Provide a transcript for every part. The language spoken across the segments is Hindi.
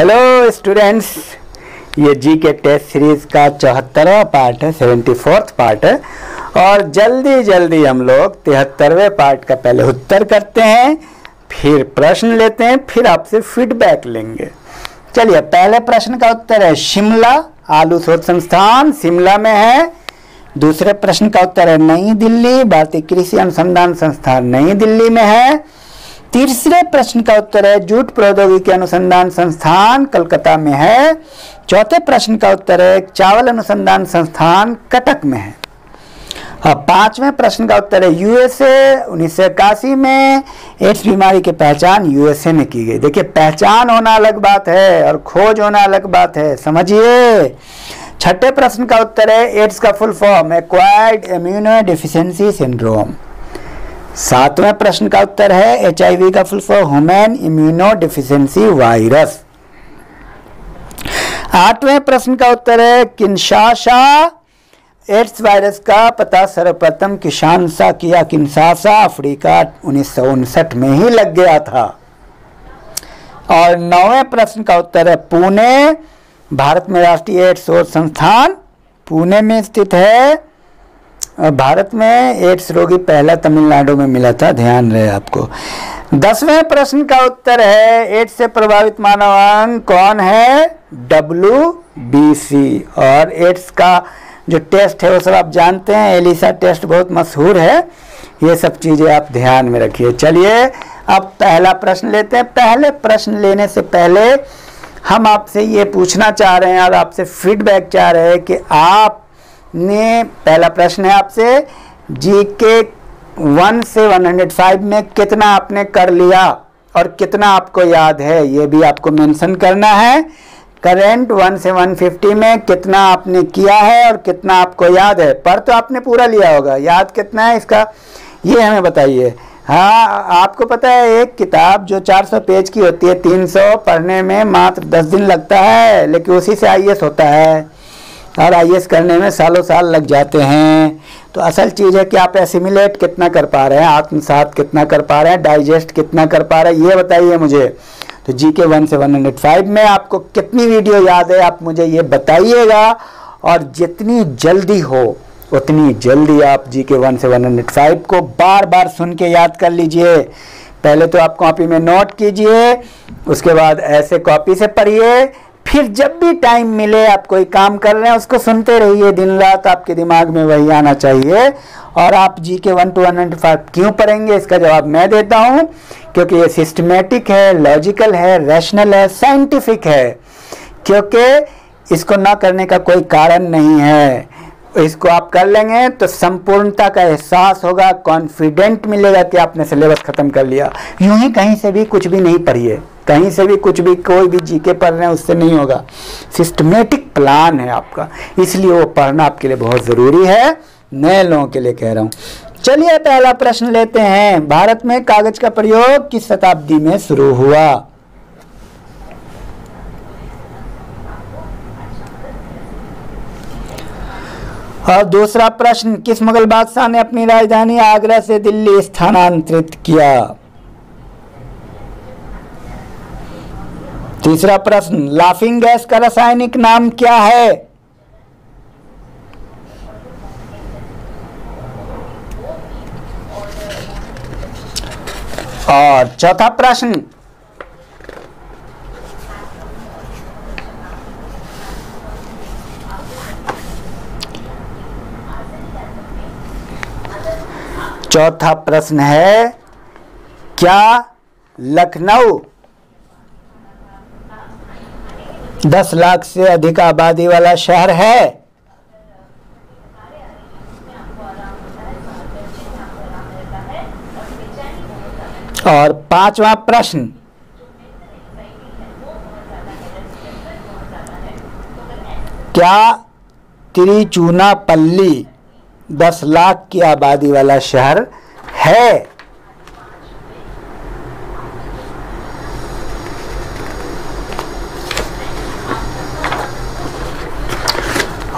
हेलो स्टूडेंट्स, ये जी के टेस्ट सीरीज का 74वां पार्ट है, 74th पार्ट है। और जल्दी जल्दी हम लोग 73वें पार्ट का पहले उत्तर करते हैं, फिर प्रश्न लेते हैं, फिर आपसे फीडबैक लेंगे। चलिए, पहले प्रश्न का उत्तर है शिमला। आलू शोध संस्थान शिमला में है। दूसरे प्रश्न का उत्तर है नई दिल्ली। भारतीय कृषि अनुसंधान संस्थान नई दिल्ली में है। तीसरे प्रश्न का उत्तर है जूट प्रौद्योगिकी अनुसंधान संस्थान कलकत्ता में है। चौथे प्रश्न का उत्तर है चावल अनुसंधान संस्थान कटक में है। और पांचवें प्रश्न का उत्तर है यूएसए 1981 में एड्स बीमारी की पहचान यूएसए में की गई। देखिए, पहचान होना अलग बात है और खोज होना अलग बात है, समझिए। छठे प्रश्न का उत्तर है एड्स का full form acquired immuno deficiency syndrome. सातवें प्रश्न का उत्तर है एचआईवी का full form human immuno deficiency virus. आठवें प्रश्न का उत्तर है किंशासा एड्स वायरस का पता सर्वप्रथम किंशासा अफ्रीका 1959 में ही लग गया था। और नौवें प्रश्न का उत्तर है पुणे। भारत में राष्ट्रीय एड्स शोध संस्थान पुणे में स्थित है। भारत में एड्स रोगी पहला तमिलनाडु में मिला था, ध्यान रहे आपको। 10वें प्रश्न का उत्तर है एड्स से प्रभावित मानव अंग कौन है? WBC। और एड्स का जो टेस्ट है वो सब आप जानते हैं, एलिसा टेस्ट बहुत मशहूर है। ये सब चीजें आप ध्यान में रखिए। चलिए, अब पहला प्रश्न लेते हैं। पहले प्रश्न लेने से पहले हम आपसे ये पूछना चाह रहे हैं और आपसे फीडबैक चाह रहे हैं कि आपने, पहला प्रश्न है आपसे, जीके 1 से 105 में कितना आपने कर लिया और कितना आपको याद है, ये भी आपको मेंशन करना है। करंट 1 से 150 में कितना आपने किया है और कितना आपको याद है। पर तो आपने पूरा लिया होगा, याद कितना है इसका ये हमें बताइए। हाँ, आपको पता है एक किताब जो 400 पेज की होती है, 300 पढ़ने में मात्र 10 दिन लगता है, लेकिन उसी से आईएएस होता है और आईएएस करने में सालों साल लग जाते हैं। तो असल चीज़ है कि आप एसिमिलेट कितना कर पा रहे हैं, आत्मसात कितना कर पा रहे हैं, डाइजेस्ट कितना कर पा रहे हैं, ये बताइए मुझे। तो जीके 1 से 105 में आपको कितनी वीडियो याद है, आप मुझे ये बताइएगा। और जितनी जल्दी हो उतनी जल्दी आप जीके 1 से 105 को बार बार सुन के याद कर लीजिए। पहले तो आप कॉपी में नोट कीजिए, उसके बाद ऐसे कॉपी से पढ़िए, फिर जब भी टाइम मिले आप कोई काम कर रहे हैं उसको सुनते रहिए। दिन रात आपके दिमाग में वही आना चाहिए। और आप जीके 1 to 105 क्यों पढ़ेंगे, इसका जवाब मैं देता हूं। क्योंकि ये सिस्टमेटिक है, लॉजिकल है, रैशनल है, साइंटिफिक है। क्योंकि इसको ना करने का कोई कारण नहीं है। इसको आप कर लेंगे तो संपूर्णता का एहसास होगा, कॉन्फिडेंट मिलेगा कि आपने सिलेबस खत्म कर लिया। यूं ही कहीं से भी कुछ भी नहीं पढ़िए, कहीं से भी कुछ भी, कोई भी जीके पढ़ रहे हैं उससे नहीं होगा। सिस्टमेटिक प्लान है आपका, इसलिए वो पढ़ना आपके लिए बहुत ज़रूरी है। नए लोगों के लिए कह रहा हूँ। चलिए, पहला प्रश्न लेते हैं। भारत में कागज का प्रयोग किस शताब्दी में शुरू हुआ? और दूसरा प्रश्न, किस मुगल बादशाह ने अपनी राजधानी आगरा से दिल्ली स्थानांतरित किया? तीसरा प्रश्न, लाफिंग गैस का रासायनिक नाम क्या है? और चौथा प्रश्न, चौथा प्रश्न है क्या लखनऊ 10 लाख से अधिक आबादी वाला शहर है? और पांचवा प्रश्न, क्या तिरुचुनापल्ली 10 लाख की आबादी वाला शहर है?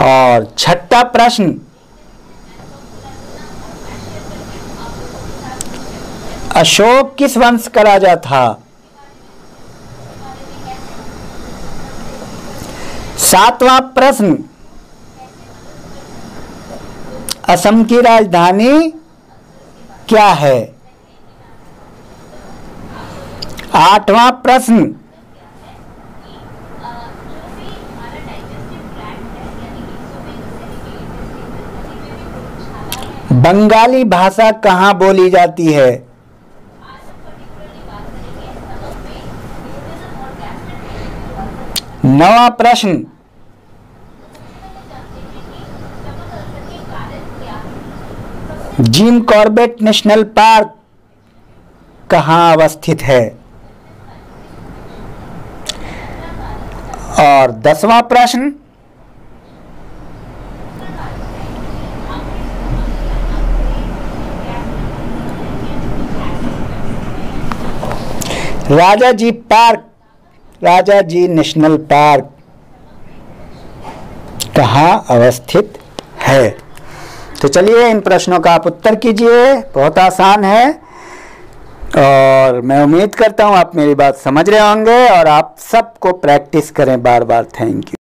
और छठा प्रश्न, अशोक किस वंश का राजा था? 7वां प्रश्न, असम की राजधानी क्या है? 8वां प्रश्न, बंगाली भाषा कहाँ बोली जाती है? 9वां प्रश्न, जिम कॉर्बेट नेशनल पार्क कहाँ अवस्थित है? और 10वां प्रश्न, Rajaji park, Rajaji national park कहाँ अवस्थित है? तो चलिए इन प्रश्नों का आप उत्तर कीजिए, बहुत आसान है और मैं उम्मीद करता हूँ आप मेरी बात समझ रहे होंगे और आप सबको प्रैक्टिस करें बार बार। Thank you.